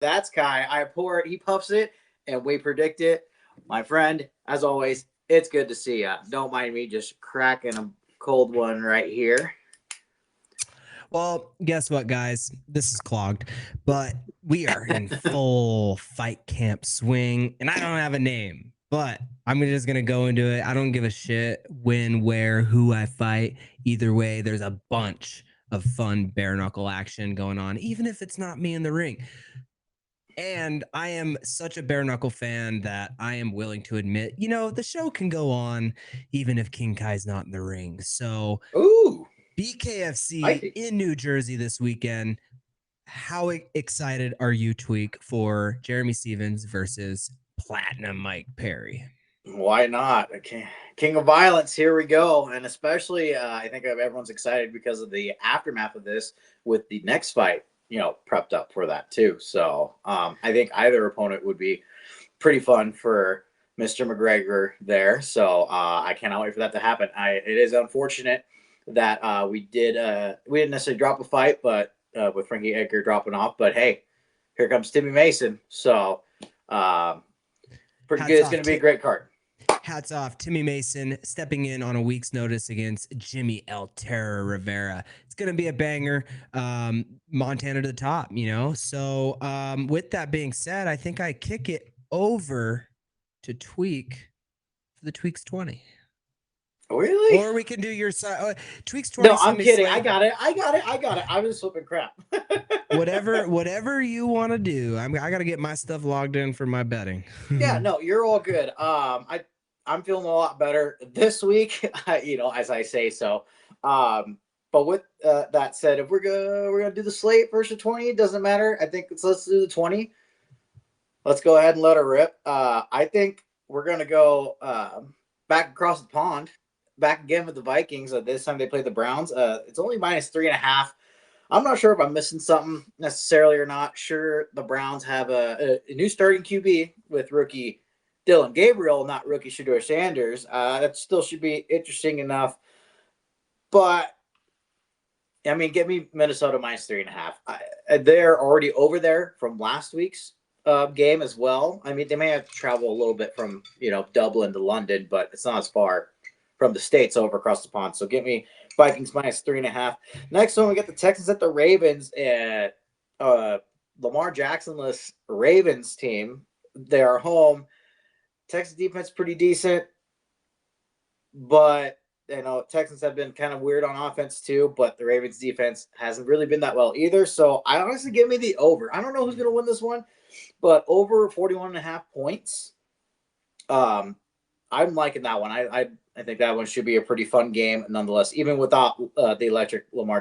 That's Kai. I pour it, he puffs it, and we predict it. My friend, as always, it's good to see you. Don't mind me just cracking a cold one right here. Well, guess what, guys? This is clogged, but we are in full fight camp swing, and I don't have a name, but I'm just gonna go into it. I don't give a shit when, where, who I fight. Either way, there's a bunch of fun bare knuckle action going on, even if it's not me in the ring. And I am such a bare knuckle fan that I am willing to admit, the show can go on even if King Kai's not in the ring. So Ooh, BKFC spicy. in New Jersey this weekend. How excited are you, Tweak, for Jeremy Stevens versus Platinum Mike Perry? Why not? Okay. King of Violence, here we go. And especially, I think everyone's excited because of the aftermath of this with the next fight, prepped up for that too. So I think either opponent would be pretty fun for Mr. McGregor there. So I cannot wait for that to happen. It is unfortunate that we didn't necessarily drop a fight, but with Frankie Edgar dropping off. But hey, here comes Timmy Mason. So pretty good. Hats It's off, going to be a great card. hats off, Timmy Mason stepping in on a week's notice against Jimmy El Terror Rivera. It's going to be a banger. Montana to the top. So with that being said, I think I kick it over to Tweak for the Tweaks 20. Really? Or we can do your Tweaks 20 No, I'm Sunday kidding. I slate. got it. I got it. I got it. I was flipping crap. Whatever you want to do. I got to get my stuff logged in for my betting. Yeah, no, you're all good. I'm feeling a lot better this week. As I say so. But with that said, if we're gonna do the slate versus 20, it doesn't matter. I think let's do the 20. Let's go ahead and let her rip. I think we're gonna go back across the pond, back again with the Vikings. This time they play the Browns. It's only -3.5. I'm not sure if I'm missing something necessarily or not. Sure, the Browns have a new starting QB with rookie Dylan Gabriel, not rookie Shedeur Sanders. That still should be interesting enough. But I mean, give me Minnesota -3.5. They're already over there from last week's game as well. I mean, they may have to travel a little bit from Dublin to London, but it's not as far from the states over across the pond. So give me Vikings -3.5. Next one, we get the Texans at the Ravens. Lamar Jacksonless Ravens team. They are home. Texas defense pretty decent, but Texans have been kind of weird on offense too, but the Ravens defense hasn't really been that well either. So I honestly give me the over. I don't know who's going to win this one, but over 41.5 points. I'm liking that one. I think that one should be a pretty fun game nonetheless, even without the electric Lamar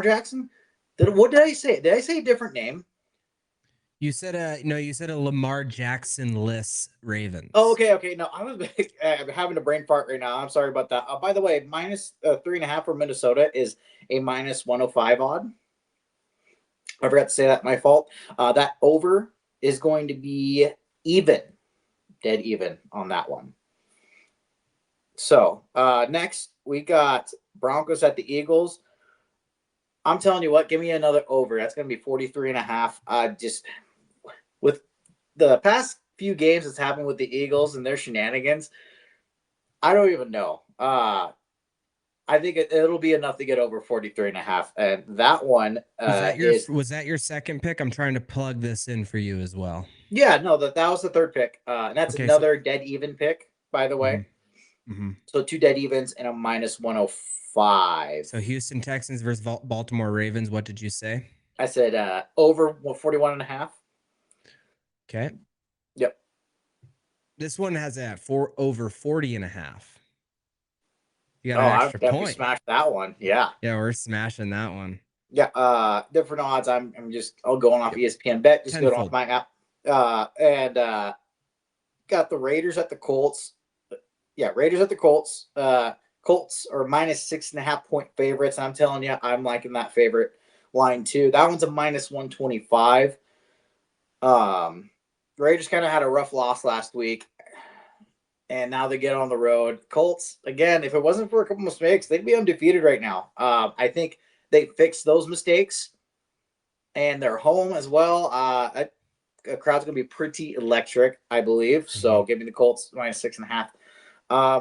Jackson. What did I say? Did I say a different name? You said a Lamar Jackson-less Ravens. Oh, okay. No, I was having a brain fart right now. I'm sorry about that. By the way, -3.5 for Minnesota is a -105 odd. I forgot to say that. My fault. That over is going to be even, dead even on that one. So next we got Broncos at the Eagles. I'm telling you what, give me another over. That's going to be 43.5. Just with the past few games that's happened with the Eagles and their shenanigans, I don't even know. I think it'll be enough to get over 43.5. And that one was that your second pick? I'm trying to plug this in for you as well. Yeah, no, that was the third pick. And that's Okay, another dead even pick, by the way. Mm-hmm. So two dead evens and a -105. So Houston Texans versus Baltimore Ravens. What did you say? I said over 41.5. Okay. Yep. This one has over 40.5. You got an I've extra definitely point. smashed that one. Yeah. Yeah, we're smashing that one. Yeah. Different odds. I'm just going off ESPN bet, just going off my app. And got the Raiders at the Colts. Yeah, Raiders at the Colts. Colts are -6.5 point favorites. And I'm telling you, I'm liking that favorite line too. That one's a -125. Raiders kind of had a rough loss last week, and now they get on the road. Colts, again, if it wasn't for a couple mistakes, they'd be undefeated right now. I think they fixed those mistakes, and they're home as well. The crowd's going to be pretty electric, I believe. Mhm. So give me the Colts -6.5.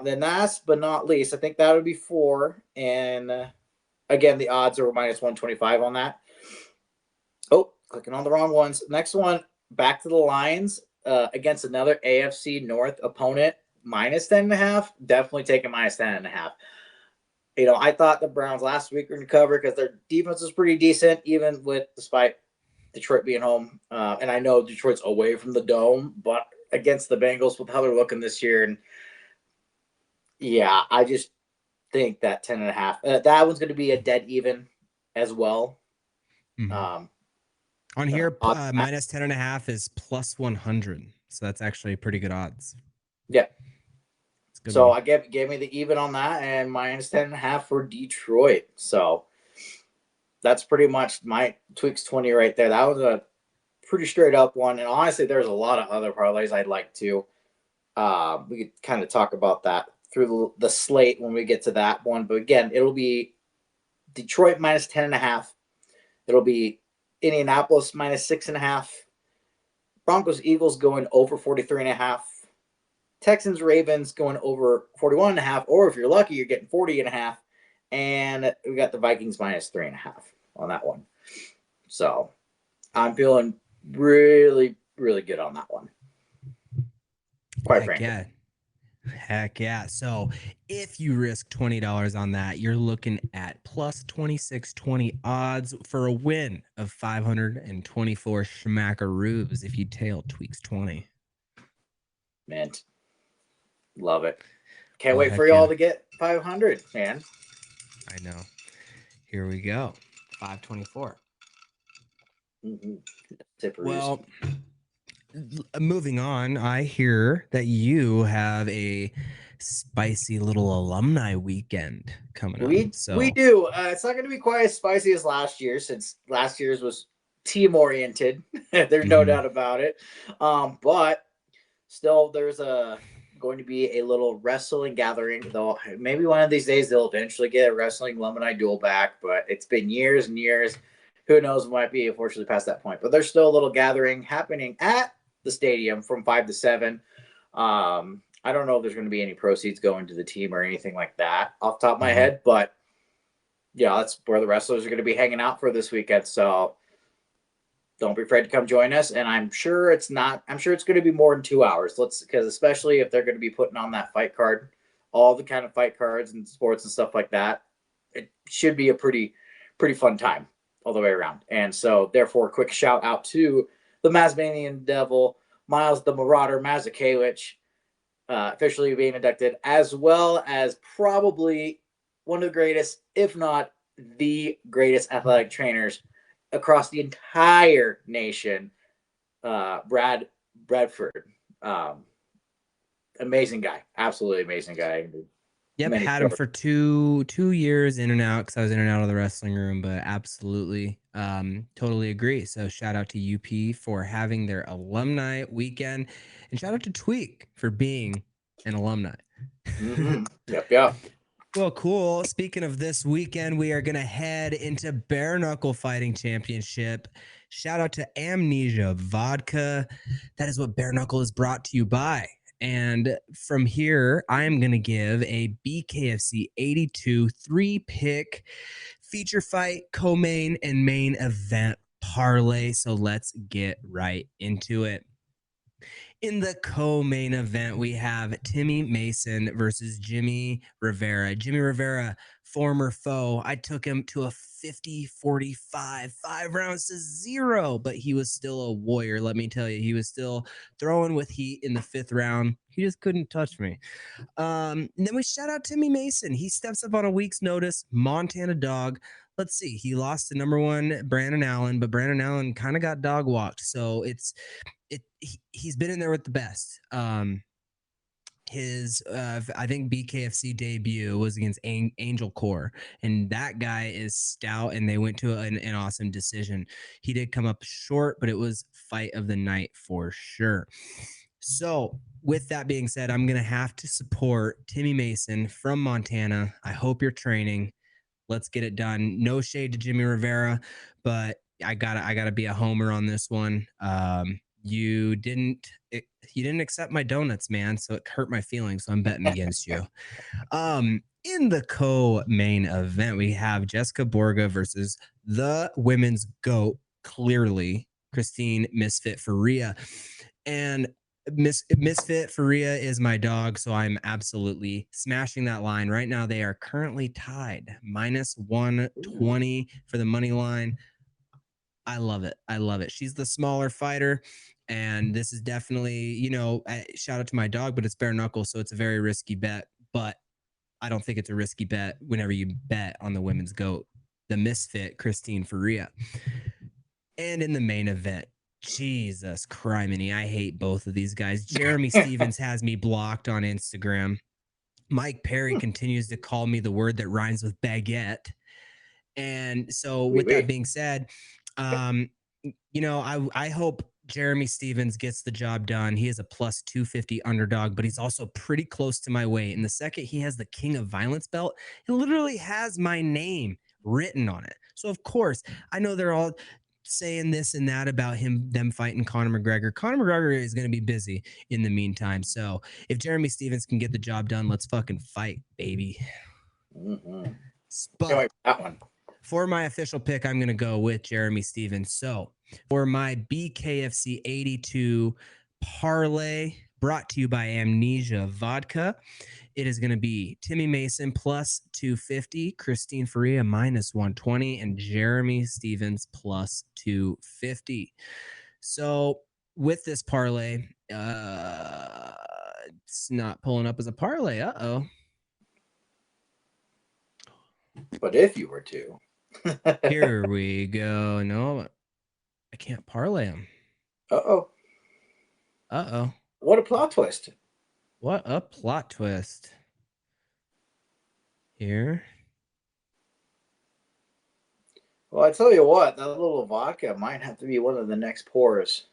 Then last but not least, I think that would be 4. And again, the odds are -125 on that. Oh, clicking on the wrong ones. Next one, back to the Lions against another AFC North opponent, -10.5. Definitely taking -10.5. I thought the Browns last week were going to cover because their defense is pretty decent, even despite Detroit being home. And I know Detroit's away from the dome, but against the Bengals with how they're looking this year, and yeah, I just think that 10.5. That one's going to be a dead even as well. Mhm. Um, On here, odds -10.5 is +100. So that's actually pretty good odds. Yeah. It's a good So one. I gave me the even on that and -10.5 for Detroit. So that's pretty much my tweaks 20 right there. That was a pretty straight up one. And honestly, there's a lot of other parlays I'd like to. We could kind of talk about that through the slate when we get to that one. But again, it'll be Detroit -10.5. It'll be Indianapolis -6.5. Broncos Eagles going over 43.5. Texans Ravens going over 41.5. Or if you're lucky, you're getting 40.5. And we got the Vikings -3.5 on that one. So I'm feeling really, really good on that one. Quite Heck frankly. yeah. Heck yeah. So if you risk $20 on that, you're looking at +2620 odds for a win of 524 schmackaroos if you tail tweaks 20. Mint. Love it. Can't Well, wait for heck y'all yeah. to get 500, man. I know. Here we go. 524. Mm-hmm. Tipperoos. Well, moving on, I hear that you have a spicy little alumni weekend coming up. We So, do. It's not going to be quite as spicy as last year, since last year's was team oriented. There's no mhm. doubt about it. But still, there's going to be a little wrestling gathering. Though maybe one of these days they'll eventually get a wrestling alumni duel back. But it's been years and years. Who knows? Might be unfortunately past that point. But there's still a little gathering happening at the stadium from 5 to 7. I don't know if there's going to be any proceeds going to the team or anything like that off the top of my Mhm. head, but yeah, that's where the wrestlers are going to be hanging out for this weekend. So don't be afraid to come join us. And I'm sure it's not. I'm sure it's going to be more than 2 hours. Because especially if they're going to be putting on that fight card, all the kind of fight cards and sports and stuff like that, it should be a pretty fun time all the way around. And so therefore, quick shout out to the Mazmanian Devil, Miles the Marauder Mazakewicz, officially being inducted, as well as probably one of the greatest, if not the greatest athletic trainers across the entire nation, Brad Bradford. Um, Amazing guy, absolutely amazing guy. Yep, Many had him stories. for two years in and out because I was in and out of the wrestling room, but absolutely, totally agree. So shout out to UP for having their alumni weekend, and shout out to Tweak for being an alumni. Mm-hmm. Yep, yep. Well, cool. Speaking of this weekend, we are gonna head into Bare Knuckle Fighting Championship. Shout out to Amnesia Vodka. That is what Bare Knuckle is brought to you by. And from here, I am going to give a BKFC 82 3-pick feature fight, co-main, and main event parlay. So let's get right into it. In the co-main event, we have Timmy Mason versus Jimmy Rivera. Jimmy Rivera, former foe. I took him to a 50-45, 5 rounds to 0, but he was still a warrior. Let me tell you, he was still throwing with heat in the 5th round. He just couldn't touch me. And then we shout out Timmy Mason. He steps up on a week's notice. Montana dog. Let's see. He lost to number 1 Brandon Allen, but Brandon Allen kind of got dog walked. So he's been in there with the best. His I think BKFC debut was against Angel Core, and that guy is stout, and they went to an awesome decision. He did come up short, but it was fight of the night for sure. So with that being said, I'm gonna have to support Timmy Mason from Montana. I hope you're training. Let's get it done. No shade to Jimmy Rivera, but I gotta be a homer on this one. You didn't accept my donuts, man, so it hurt my feelings. So I'm betting against you. In the co-main event, we have Jessica Borga versus the women's GOAT, clearly Christine Misfit Faria. And Misfit Faria is my dog, so I'm absolutely smashing that line. Right now, they are currently tied, minus 120 for the money line. I love it. I love it. She's the smaller fighter. And this is definitely, shout out to my dog, but it's bare knuckles. So it's a very risky bet. But I don't think it's a risky bet whenever you bet on the women's GOAT, the misfit, Christine Faria. And in the main event, Jesus criminy, I hate both of these guys. Jeremy Stevens has me blocked on Instagram. Mike Perry continues to call me the word that rhymes with baguette. And so with that being said, I hope Jeremy Stevens gets the job done. He is a plus 250 underdog, but he's also pretty close to my weight. And the second he has the King of Violence belt, it literally has my name written on it. So of course, I know they're all saying this and that about them fighting Conor McGregor. Conor McGregor is going to be busy in the meantime. So if Jeremy Stevens can get the job done, let's fucking fight, baby. Mm-hmm. But that one. For my official pick, I'm going to go with Jeremy Stevens. So for my BKFC 82 parlay brought to you by Amnesia Vodka, it is going to be Timmy Mason plus 250, Christine Faria minus 120, and Jeremy Stevens plus 250. So with this parlay, it's not pulling up as a parlay. Uh-oh. But if you were to. Here we go. No, I can't parlay them. Uh-oh. Uh-oh. What a plot twist. What a plot twist. Here. Well, I tell you what, that little vodka might have to be one of the next pours.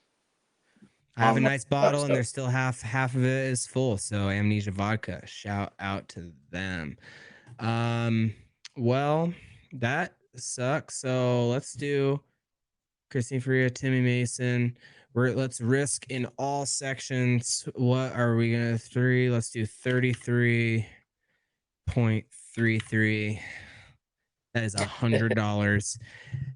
I have a nice bottle and there's still half of it is full. So Amnesia Vodka, shout out to them. Well, that sucks. So let's do Christine Faria, Timmy Mason. Let's risk in all sections. What are we gonna let's do 33.33. That is $100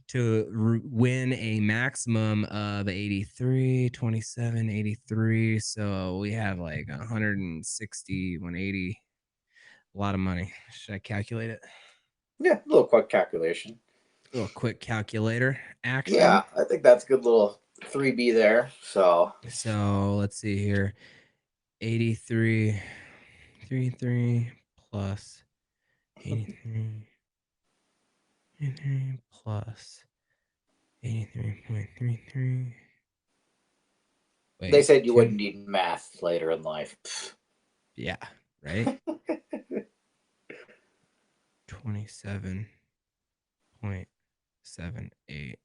to win a maximum of 83, 27, 83. So we have like 160, 180. A lot of money. Should I calculate it? Yeah, a little quick calculation. A little quick calculator action. Yeah, I think that's a good little 3B there. So let's see here. 83, 33 plus 83. 83 plus 83.33. They said you wouldn't need math later in life. Yeah, right? 27.78.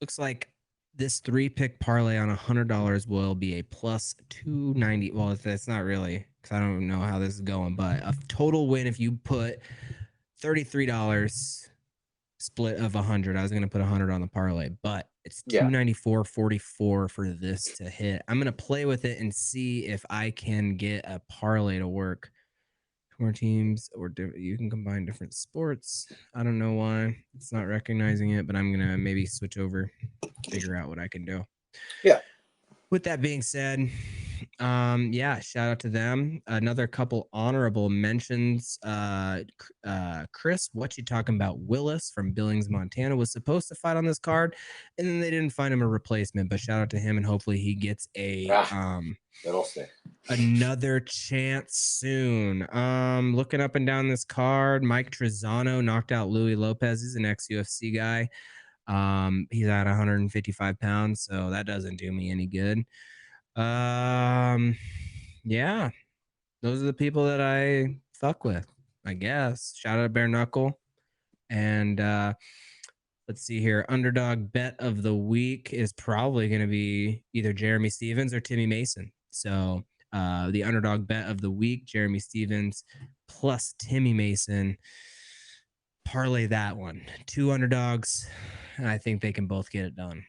Looks like this 3-pick parlay on $100 will be a plus 290. Well, that's not really, because I don't know how this is going, but a total win if you put $33 split of 100. I was going to put 100 on the parlay, but it's 294.44 for this to hit. I'm going to play with it and see if I can get a parlay to work. More teams, or you can combine different sports. I don't know why it's not recognizing it, but I'm going to maybe switch over, figure out what I can do. Yeah. With that being said, shout out to them. Another couple honorable mentions. Chris, what you talking about? Willis from Billings, Montana, was supposed to fight on this card, and then they didn't find him a replacement. But shout out to him, and hopefully he gets another chance soon. Looking up and down this card, Mike Trezano knocked out Louis Lopez. He's an ex-UFC guy. He's at 155 pounds, so that doesn't do me any good. Yeah, those are the people that I fuck with, I guess. Shout out Bare Knuckle. And let's see here. Underdog bet of the week is probably going to be either Jeremy Stevens or Timmy Mason. So the underdog bet of the week, Jeremy Stevens plus Timmy Mason. Parlay that one. 2 underdogs. And I think they can both get it done.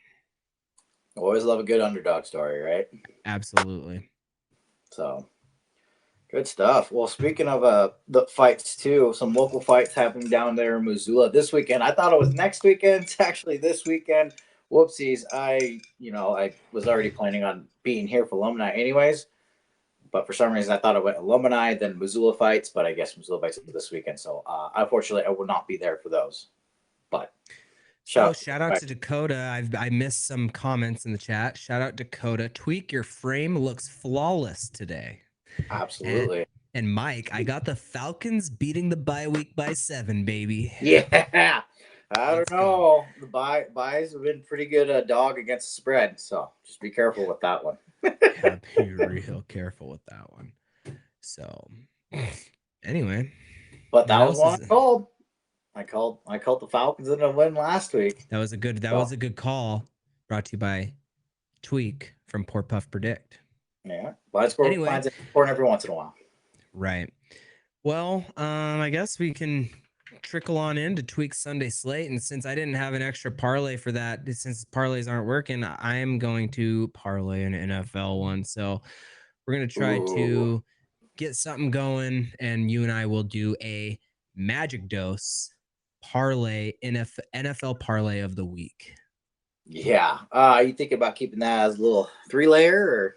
Always love a good underdog story, right? Absolutely. So good stuff. Well, speaking of the fights too, some local fights happening down there in Missoula this weekend. I thought it was next weekend. It's actually this weekend. Whoopsies. I was already planning on being here for alumni anyways, but for some reason I thought it went alumni, then Missoula fights, but I guess Missoula fights this weekend. So unfortunately I will not be there for those. But So shout out to Dakota. I missed some comments in the chat. Shout out Dakota. Tweak your frame looks flawless today. Absolutely. And Mike, I got the Falcons beating the bye week by 7, baby. Yeah. I don't know. The buys have been pretty good dog against the spread, so just be careful with that one. Yeah, be real careful with that one. So anyway. But that was one I called. I called the Falcons in a win last week. That was a good call. Brought to you by Tweak from Poor Puff Predict. Yeah. But anyway, scoring every once in a while. Right. Well, I guess we can trickle on into Tweak's Sunday slate. And since I didn't have an extra parlay for that, since parlays aren't working, I am going to parlay an NFL one. So we're going to try to get something going, and you and I will do a magic dose parlay, NFL parlay of the week. Yeah. You think about keeping that as a little 3-layer or?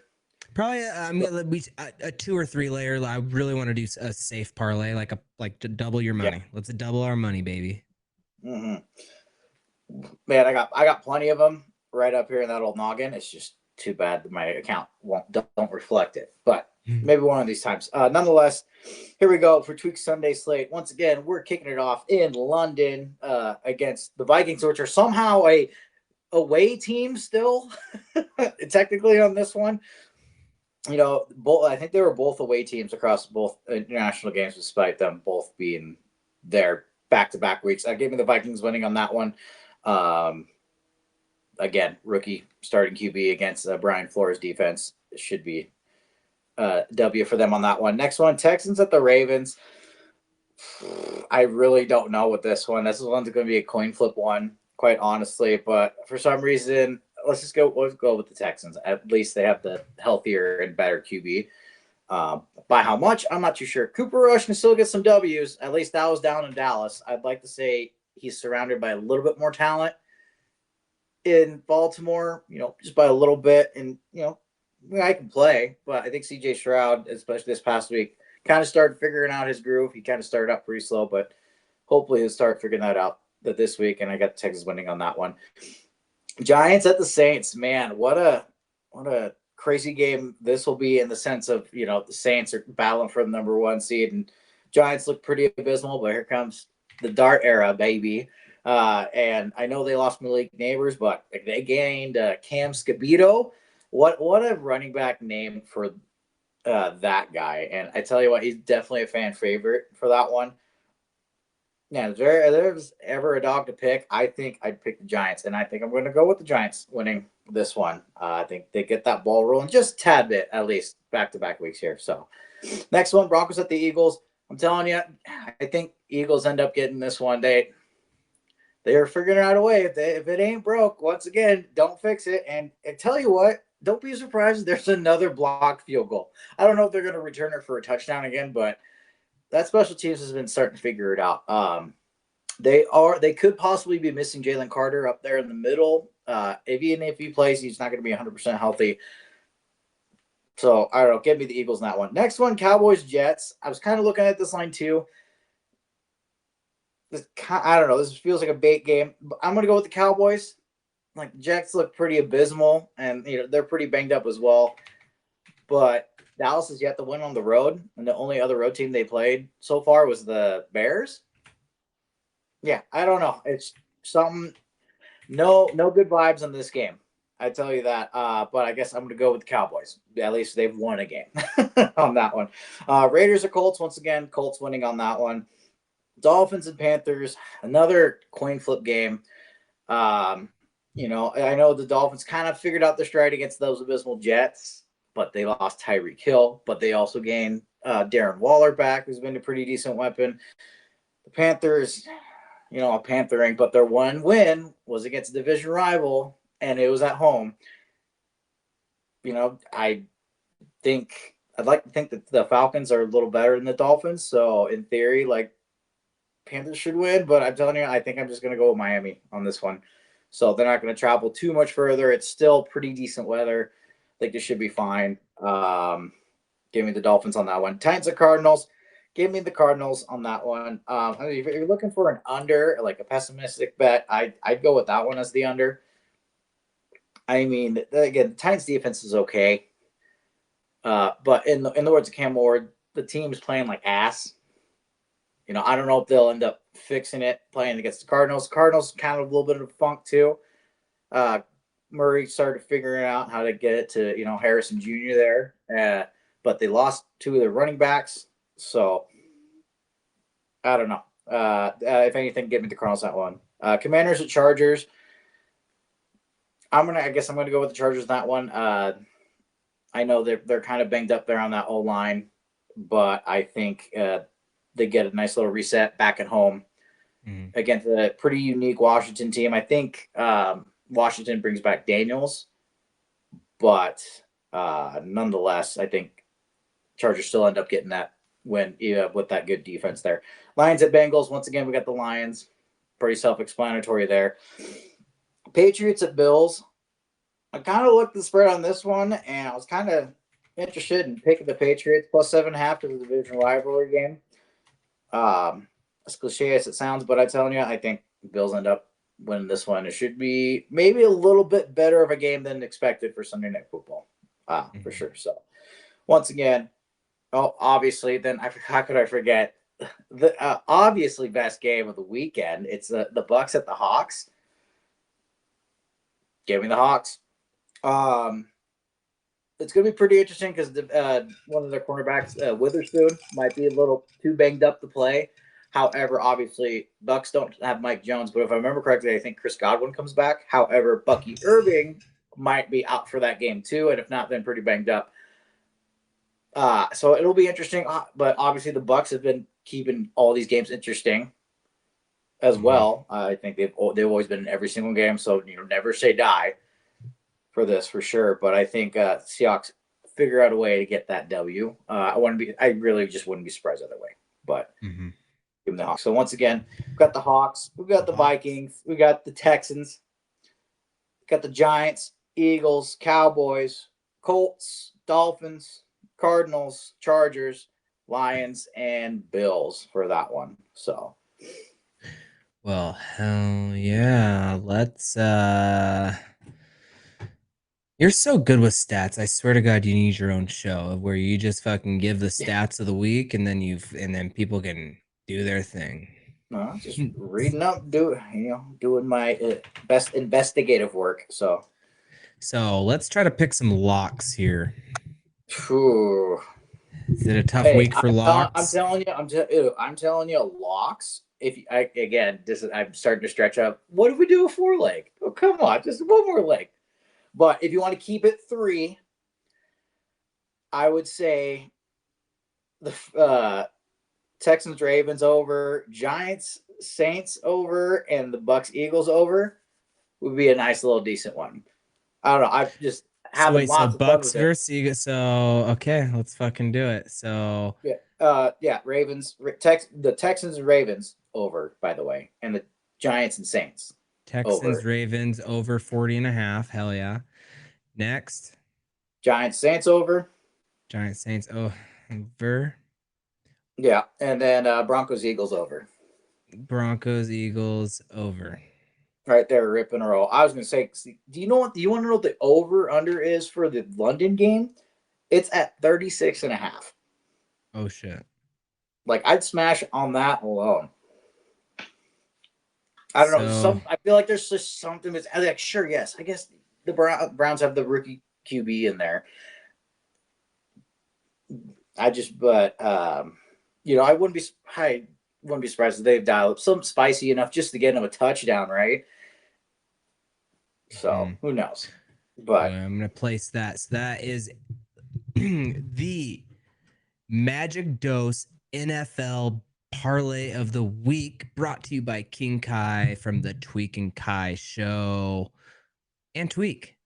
Probably I'm gonna be a 2 or 3 layer. I really want to do a safe parlay, like to double your money. Yeah. Let's double our money, baby. Mm-hmm. Man, I got plenty of them right up here in that old noggin. It's just too bad that my account don't reflect it. But maybe one of these times. Nonetheless, here we go for Tweak Sunday slate. Once again, we're kicking it off in London against the Vikings, which are somehow a away team still, technically on this one. You know, I think they were both away teams across both international games, despite them both being there back-to-back weeks. I gave me the Vikings winning on that one. Again, rookie starting QB against Brian Flores defense. It should be W for them on that one. Next one, Texans at the Ravens. I really don't know with this one. This one's going to be a coin flip one, quite honestly. But for some reason, let's go with the Texans. At least they have the healthier and better QB. By how much, I'm not too sure. Cooper Rush can still get some W's. At least that was down in Dallas. I'd like to say he's surrounded by a little bit more talent in Baltimore, just by a little bit. And, I can play, but I think CJ Stroud, especially this past week, kind of started figuring out his groove. He kind of started up pretty slow, but hopefully he'll start figuring that out this week. And I got the Texans winning on that one. Giants at the Saints, man, what a crazy game this will be in the sense of, the Saints are battling for the number 1 seed and Giants look pretty abysmal, but here comes the dart era, baby. And I know they lost Malik Neighbors, but they gained Cam Scabito. What a running back name for that guy. And I tell you what, he's definitely a fan favorite for that one. Yeah, if there's ever a dog to pick, I think I'd pick the Giants, and I think I'm going to go with the Giants winning this one. I think they get that ball rolling just a tad bit, at least, back-to-back weeks here. So, next one, Broncos at the Eagles. I'm telling you, I think Eagles end up getting this one. They are figuring out a way. If it ain't broke, once again, don't fix it. And I tell you what, don't be surprised if there's another blocked field goal. I don't know if they're going to return it for a touchdown again, but that special teams has been starting to figure it out. They could possibly be missing Jalen Carter up there in the middle. Even if he plays, he's not going to be 100% healthy. So I don't know. Give me the Eagles in that one. Next one, Cowboys Jets. I was kind of looking at this line too. I don't know. This feels like a bait game. But I'm going to go with the Cowboys. Like, the Jets look pretty abysmal, and they're pretty banged up as well. But Dallas has yet to win on the road, and the only other road team they played so far was the Bears. Yeah, I don't know. It's something. No good vibes on this game. I tell you that. But I guess I'm going to go with the Cowboys. At least they've won a game on that one. Raiders or Colts. Once again, Colts winning on that one. Dolphins and Panthers. Another coin flip game. I know the Dolphins kind of figured out their stride against those abysmal Jets, but they lost Tyreek Hill. But they also gained Darren Waller back, who's been a pretty decent weapon. The Panthers, a Panthering, but their one win was against a division rival, and it was at home. I think I'd like to think that the Falcons are a little better than the Dolphins. So in theory, like Panthers should win, but I'm telling you, I think I'm just going to go with Miami on this one. So they're not going to travel too much further. It's still pretty decent weather. I think this should be fine. Give me the Dolphins on that one. Titans and Cardinals. Give me the Cardinals on that one. If you're looking for an under, like a pessimistic bet, I'd go with that one as the under. I mean, again, the Titans defense is okay. But in the words of Cam Ward, the team's playing like ass. I don't know if they'll end up fixing it playing against the Cardinals. Cardinals kind of a little bit of a funk too. Murray started figuring out how to get it to Harrison Jr. there, but they lost two of their running backs. So I don't know. If anything, give me the Cardinals that one. Commanders at Chargers. I guess I'm gonna go with the Chargers that one. I know they're kind of banged up there on that O line, but I think they get a nice little reset back at home against a pretty unique Washington team. I think Washington brings back Daniels, but nonetheless, I think Chargers still end up getting that win with that good defense there. Lions at Bengals. Once again, we got the Lions. Pretty self-explanatory there. Patriots at Bills. I kind of looked at the spread on this one, and I was kind of interested in picking the Patriots plus 7.5 to the division rivalry game. As cliche as it sounds, but I'm telling you, I think the Bills end up winning this one. It should be maybe a little bit better of a game than expected for Sunday Night Football, for sure. So, once again, obviously, then how could I forget the obviously best game of the weekend? It's the Bucks at the Hawks. Give me the Hawks. It's going to be pretty interesting because one of their cornerbacks, Witherspoon, might be a little too banged up to play. However, obviously, Bucks don't have Mike Jones, but if I remember correctly, I think Chris Godwin comes back. However, Bucky Irving might be out for that game too, and if not, then pretty banged up. So it'll be interesting, but obviously the Bucks have been keeping all these games interesting as well. I think they've always been in every single game, so never say die for this for sure. But I think Seahawks figure out a way to get that W. I really just wouldn't be surprised either way. But give them the Hawks. So once again, we've got the Hawks, we've got the Vikings, we got the Texans, got the Giants, Eagles, Cowboys, Colts, Dolphins, Cardinals, Chargers, Lions, and Bills for that one. So, well, hell yeah. Let's you're so good with stats. I swear to God, you need your own show where you just fucking give the stats of the week and then people can do their thing. No, just reading up, doing my best investigative work. So let's try to pick some locks here. Whew. Is it a tough week for locks? I'm telling you, locks. I'm starting to stretch up. What if we do a 4-leg? Oh, come on, just one more leg. But if you want to keep it 3, I would say the Texans Ravens over, Giants Saints over, and the Bucks Eagles over would be a nice little decent one. I don't know. I've just having lots of Bucks fun with versus Eagles. So okay, let's fucking do it. So Ravens, the Texans and Ravens over, by the way, and the Giants and Saints. Texans Ravens over 40.5. Hell yeah. Next, Giants Saints over. Giants Saints over. Yeah, and then Broncos Eagles over. Broncos Eagles over. Right there, rip in a row. I was going to say, do you want to know what the over under is for the London game? It's at 36.5. Oh shit! Like I'd smash on that alone. I don't know. I feel like there's just something that's like, sure, yes. I guess the Browns have the rookie QB in there. I wouldn't be surprised if they've dialed up something spicy enough just to get him a touchdown, right? So who knows? But I'm gonna place that. So that is the Magic Dose NFL Parlay of the Week, brought to you by King Kai from the Tweak and Kai Show and Tweak.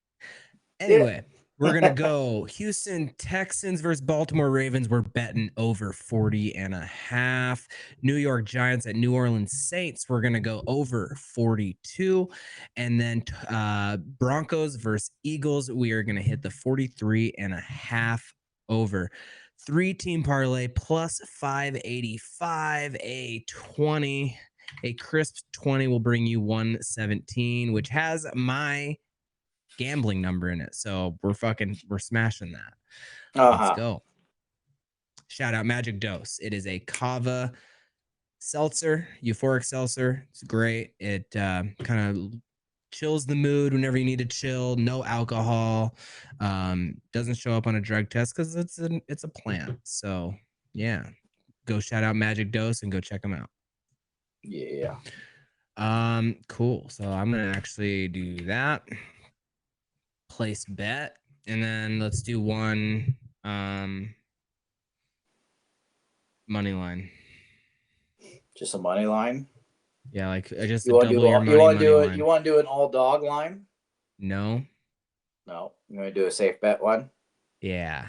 Anyway, we're going to go Houston Texans versus Baltimore Ravens. We're betting over 40.5. New York Giants at New Orleans Saints. We're going to go over 42. And then Broncos versus Eagles. We are going to hit the 43.5 over. 3-team parlay plus 585, a 20. A crisp 20 will bring you 117, which has my gambling number in it. So we're smashing that. Let's go. Shout out Magic Dose. It is a kava seltzer, euphoric seltzer. It's great. It kind of chills the mood whenever you need to chill. No alcohol. Doesn't show up on a drug test because it's a plant. So yeah, go shout out Magic Dose and go check them out. Yeah. Cool. So I'm gonna actually do that. Place bet, and then let's do one money line. Just a money line. Yeah, like just double your money. You want to do an all dog line? No. You want to do a safe bet one? Yeah,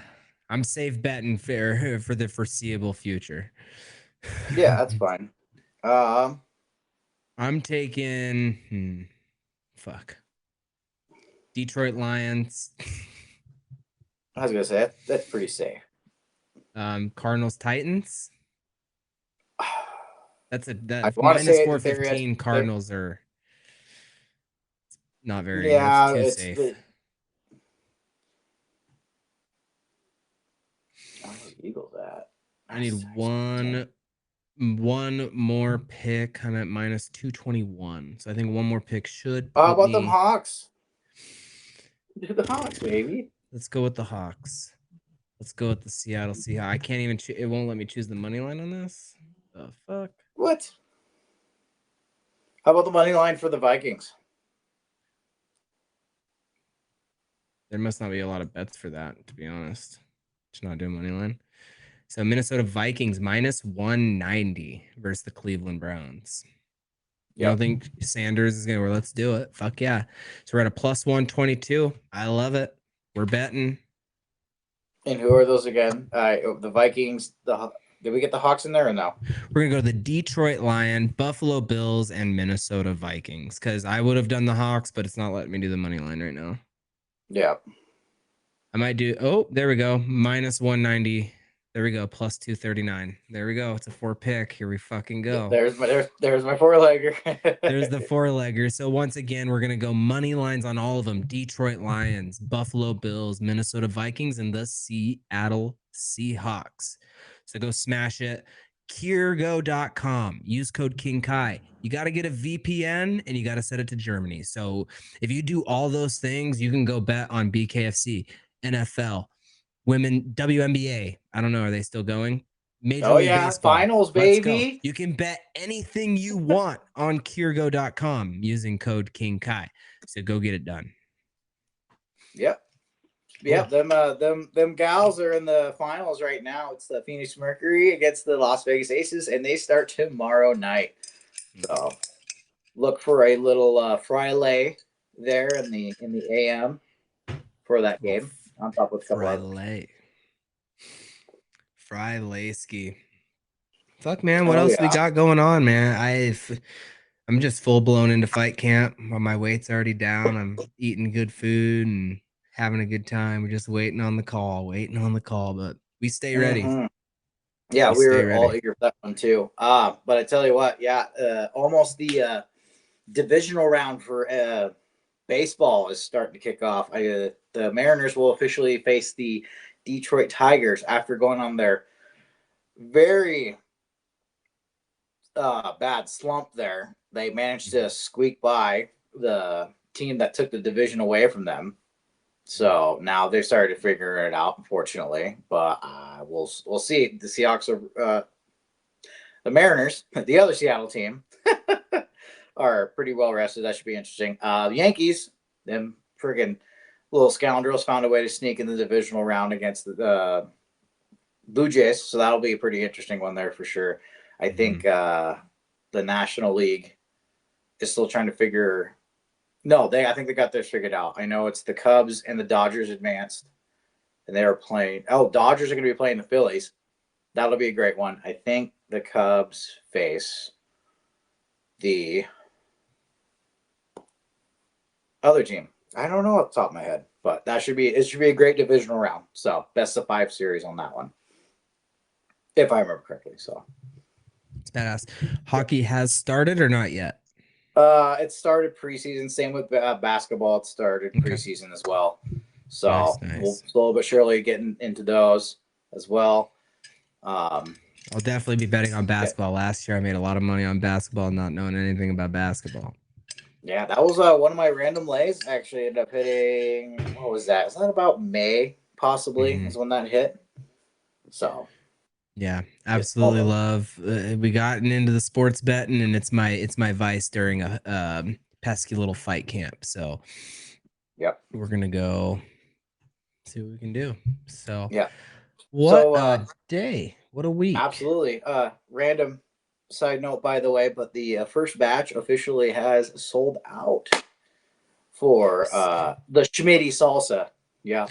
I'm safe betting for the foreseeable future. Yeah, that's fine. I'm taking Detroit Lions. I was gonna say that's pretty safe. Cardinals Titans. That's minus 415. Cardinals are not very. Yeah, too safe. Eagles at. I need one more pick. I'm at minus 221. So I think one more pick should. How about them Hawks? Do the Hawks, baby. Let's go with the Hawks. Let's go with the Seattle Seahawks. I can't even. It won't let me choose the money line on this. The fuck? What? How about the money line for the Vikings? There must not be a lot of bets for that, to be honest. Just not doing money line. So Minnesota Vikings minus 190 versus the Cleveland Browns. You don't think Sanders is gonna? Let's do it. Fuck yeah! So we're at a plus 122. I love it. We're betting. And who are those again? The Vikings. Did we get the Hawks in there or no? We're gonna go to the Detroit Lions, Buffalo Bills, and Minnesota Vikings. Because I would have done the Hawks, but it's not letting me do the money line right now. Yeah. I might do. Oh, there we go. Minus 190. There we go. Plus 239. There we go. It's a 4-pick. Here we fucking go. There's my 4-legger. There's the 4-legger. So once again, we're gonna go money lines on all of them: Detroit Lions, Buffalo Bills, Minnesota Vikings, and the Seattle Seahawks. So go smash it. Kiergo.com. Use code King Kai. You got to get a VPN and you got to set it to Germany. So if you do all those things, you can go bet on BKFC, NFL, women, WNBA. I don't know. Are they still going? Major League Baseball. Finals, baby. You can bet anything you want on Kiergo.com using code King Kai. So go get it done. Yep. Yep, them gals are in the finals right now. It's the Phoenix Mercury against the Las Vegas Aces, and they start tomorrow night. So look for a little Friday there in the AM for that game. On top of a couple Friday ski. Fuck man, what else we got going on, man? I'm just full blown into fight camp. My weight's already down. I'm eating good food and having a good time. We're just waiting on the call, but we stay ready. Mm-hmm. Yeah, we were all eager for that one too. But I tell you what, almost the divisional round for baseball is starting to kick off. The Mariners will officially face the Detroit Tigers after going on their very bad slump there. They managed to squeak by the team that took the division away from them. So now they started to figure it out, unfortunately. But we'll see. The Seahawks are the Mariners, the other Seattle team, are pretty well rested. That should be interesting. The Yankees, them friggin' little scoundrels, found a way to sneak in the divisional round against the Blue Jays, so that'll be a pretty interesting one there for sure. I think the National League is still trying to figure. No, I think they got theirs figured out. I know it's the Cubs and the Dodgers advanced, and they are playing. Oh, Dodgers are going to be playing the Phillies. That'll be a great one. I think the Cubs face the other team. I don't know off the top of my head, but it should be a great divisional round. So best of 5 series on that one, if I remember correctly. So It's badass. Hockey has started or not yet? It started preseason. Same with basketball. It started preseason as well. So we'll slowly but surely getting into those as well. I'll definitely be betting on basketball. Last year, I made a lot of money on basketball, not knowing anything about basketball. Yeah, that was one of my random lays. Actually, ended up hitting. What was that? Is that about May? Possibly is when that hit. So. Yeah, absolutely love. We gotten into the sports betting, and it's my vice during a pesky little fight camp. So, yep, we're gonna go see what we can do. So, yeah, what a day! What a week! Absolutely. Random side note, by the way, but the first batch officially has sold out for the Schmitty salsa. Yeah.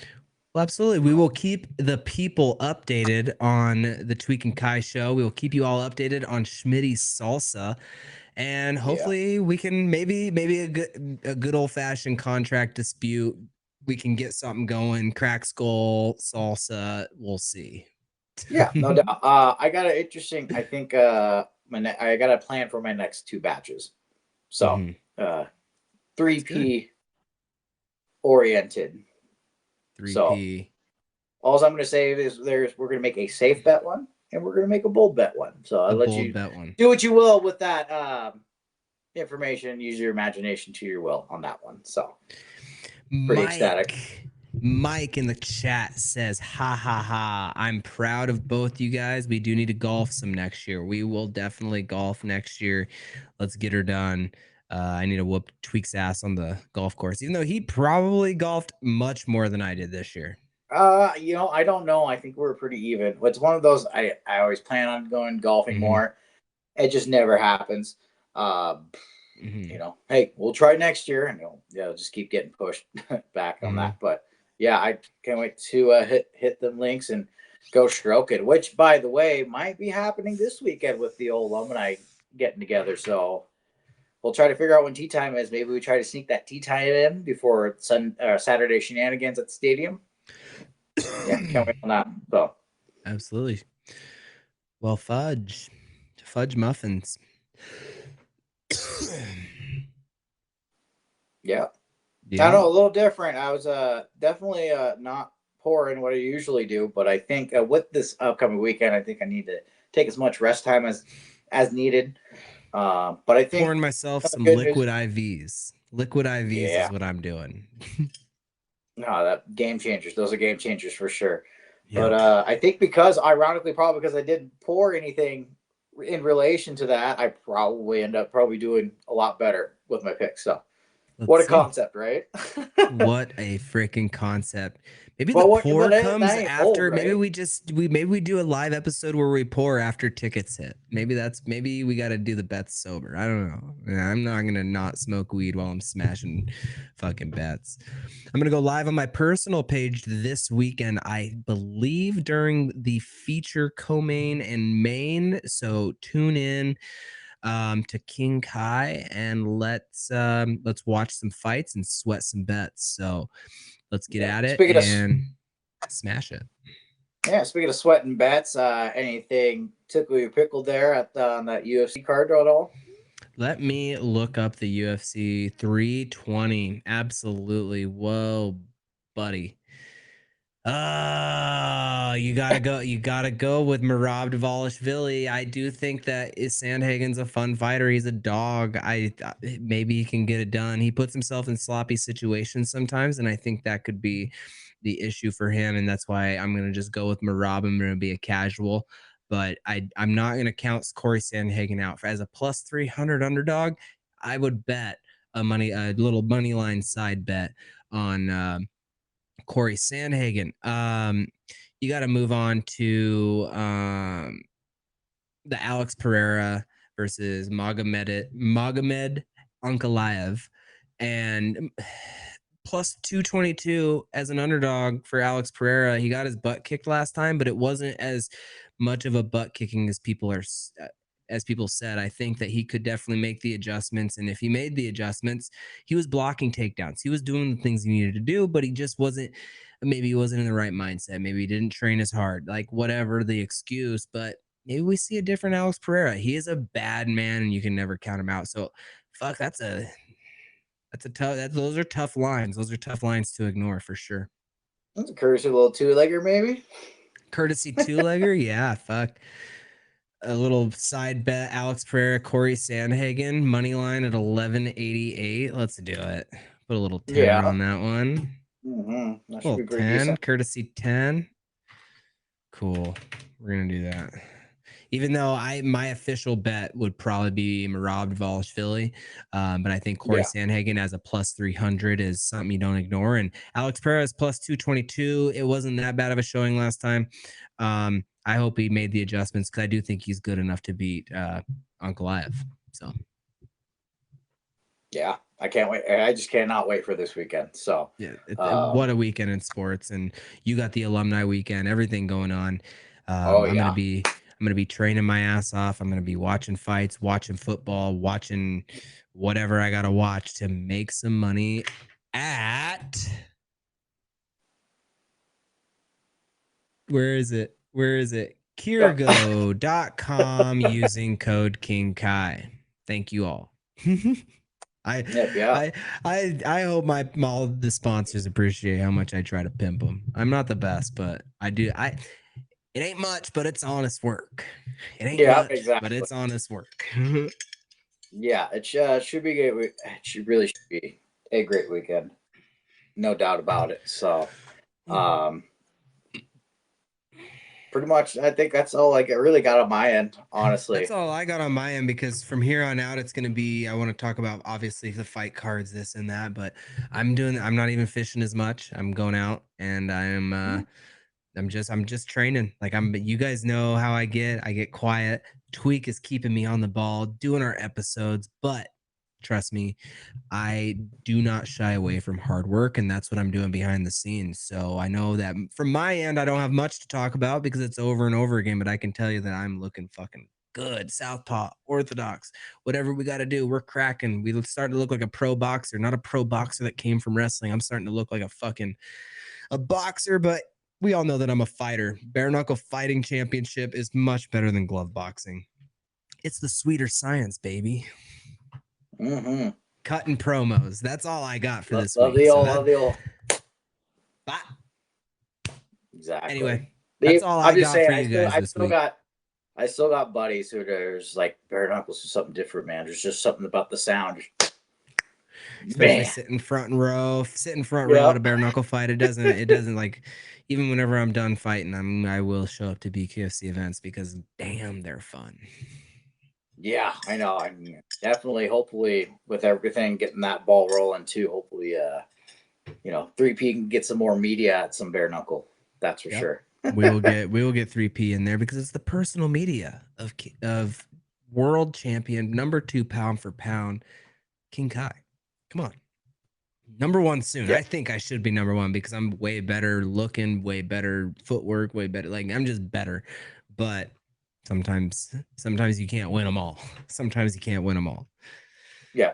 Well, absolutely. We will keep the people updated on the Tweak and Kai show. We will keep you all updated on Schmitty's salsa, and hopefully we can maybe a good old fashioned contract dispute. We can get something going. Crack skull salsa. We'll see. Yeah, no doubt. I got an interesting. I think I got a plan for my next 2 batches. So 3P oriented. 3P. So all I'm going to say is we're going to make a safe bet one, and we're going to make a bold bet one. So I'll let you do what you will with that information. Use your imagination to your will on that one. So pretty ecstatic. Mike in the chat says, ha ha ha. I'm proud of both you guys. We do need to golf some next year. We will definitely golf next year. Let's get her done. I need to whoop Tweak's ass on the golf course, even though he probably golfed much more than I did this year. I don't know. I think we're pretty even. It's one of those I always plan on going golfing more. It just never happens. Hey, we'll try next year, and just keep getting pushed back on that. But yeah, I can't wait to hit the links and go stroke it. Which, by the way, might be happening this weekend with the old alumni getting together. So we'll try to figure out when tea time is. Maybe we try to sneak that tea time in before Saturday shenanigans at the stadium. Yeah, can't wait on that. So absolutely. Well, fudge muffins. Yeah. I know, a little different. I was definitely not pouring what I usually do, but I think with this upcoming weekend, I think I need to take as much rest time as needed. But I think pouring myself some liquid IVs. Liquid IVs is what I'm doing. No, that game changers. Those are game changers for sure. Yep. But I think ironically, probably because I didn't pour anything in relation to that, I probably end up doing a lot better with my picks. So what a concept, right? What a freaking concept. Maybe the pour comes after. Right? Maybe we do a live episode where we pour after tickets hit. Maybe we got to do the bets sober. I don't know. I'm not going to not smoke weed while I'm smashing fucking bets. I'm going to go live on my personal page this weekend, I believe, during the feature co-main and main. So tune in to King Kai, and let's watch some fights and sweat some bets. So let's get at it and smash it. Yeah, speaking of sweating bets, anything tickle your pickle there on that UFC card at all? Let me look up the UFC 320. Absolutely. Whoa, buddy. You gotta go. You gotta go with Merab Dvalishvili. I do think that Sandhagen's a fun fighter. He's a dog. Maybe he can get it done. He puts himself in sloppy situations sometimes, and I think that could be the issue for him. And that's why I'm gonna just go with Merab. I'm gonna be a casual, but I'm not gonna count Corey Sandhagen out as a plus 300 underdog. I would bet a little money line side bet on Corey Sandhagen. you got to move on to the Alex Pereira versus Magomed Ankalaev, and plus 222 as an underdog for Alex Pereira. He got his butt kicked last time, but it wasn't as much of a butt kicking as people said. I think that he could definitely make the adjustments, and if he made the adjustments, he was blocking takedowns. He was doing the things he needed to do, but he just wasn't. Maybe he wasn't in the right mindset. Maybe he didn't train as hard. Like whatever the excuse, but maybe we see a different Alex Pereira. He is a bad man, and you can never count him out. So, fuck, that's a tough. Those are tough lines. Those are tough lines to ignore for sure. That's a courtesy little two-legger, maybe. Courtesy two-legger, yeah. Fuck. A little side bet: Alex Pereira, Corey Sandhagen, money line at 1188. Let's do it. Put a little tenner on that one. That should Well, be pretty 10, decent. courtesy 10. Cool. We're gonna do that. Even though my official bet would probably be Merab Dvalishvili, but I think Corey Sandhagen as a plus 300 is something you don't ignore. And Alex Pereira is plus 222. It wasn't that bad of a showing last time. I hope he made the adjustments because I do think he's good enough to beat Ankalaev. So yeah, I can't wait. I just cannot wait for this weekend. So yeah, what a weekend in sports, and you got the alumni weekend, everything going on. I'm gonna be training my ass off. I'm gonna be watching fights, watching football, watching whatever I gotta watch to make some money at. Where is it? Kirgo.com using code King Kai. Thank you all. I hope all the sponsors appreciate how much I try to pimp them. I'm not the best, but I do. It ain't much, but it's honest work. It ain't much, exactly. but it's honest work. Yeah, it should be good. It should be a great weekend, no doubt about it. So, pretty much, I think that's all I really got on my end, honestly. That's all I got on my end because from here on out, it's going to be, I want to talk about obviously the fight cards, this and that, but I'm not even fishing as much. I'm going out and I'm just training. Like you guys know how I get quiet. Tweak is keeping me on the ball, doing our episodes, but trust me, I do not shy away from hard work, and that's what I'm doing behind the scenes. So I know that from my end, I don't have much to talk about because it's over and over again, but I can tell you that I'm looking fucking good. Southpaw, orthodox, whatever we got to do, we're cracking. We starting to look like a pro boxer, not a pro boxer that came from wrestling. I'm starting to look like a boxer, but we all know that I'm a fighter. Bare knuckle fighting championship is much better than glove boxing. It's the sweeter science, baby. Cutting promos. That's all I got for this week. Love the old. Exactly. Anyway, that's all I got for you guys this week. I still got buddies who there's like bare knuckles is something different, man. There's just something about the sound. Especially sitting front row at a bare knuckle fight. It doesn't like, even whenever I'm done fighting, I will show up to BKFC events because damn, they're fun. Yeah, I know. I'm definitely, hopefully, with everything getting that ball rolling too. Hopefully, 3P can get some more media at some bare knuckle. That's for sure. we will get 3P in there because it's the personal media of world champion number 2 pound for pound King Kai. Come on. Number 1 soon. Yeah. I think I should be number 1 because I'm way better looking, way better footwork, way better. Like I'm just better. But sometimes you can't win them all. Yeah.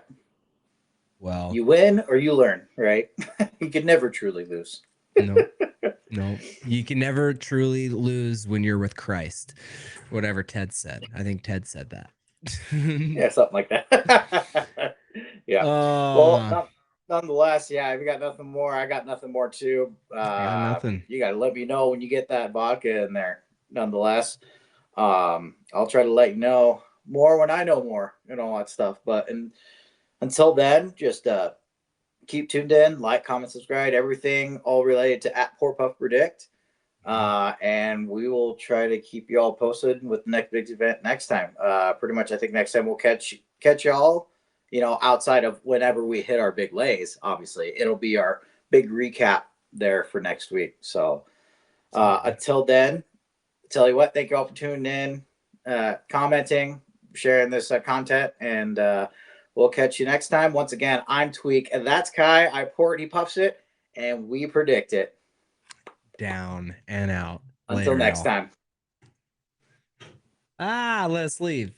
Well, you win or you learn, right? You can never truly lose. No. You can never truly lose when you're with Christ. Whatever Ted said. I think Ted said that. Yeah, something like that. Yeah. Well, nonetheless, yeah, we got nothing more. I got nothing more too. I got nothing. You got to let me know when you get that vodka in there. Nonetheless, I'll try to let you know more when I know more and all that stuff. But until then, just keep tuned in, like, comment, subscribe, everything all related to @PoorPuffPredict. And we will try to keep you all posted with the next big event next time. Pretty much, I think next time we'll catch y'all, outside of whenever we hit our big lays. Obviously, it'll be our big recap there for next week. So, Until then, tell you what, thank you all for tuning in, commenting, sharing this content, and we'll catch you next time. Once again, I'm Tweak, and that's Kai. I pour it, he puffs it, and we predict it. Down and out. Until Later, next y'all. time. Let's leave.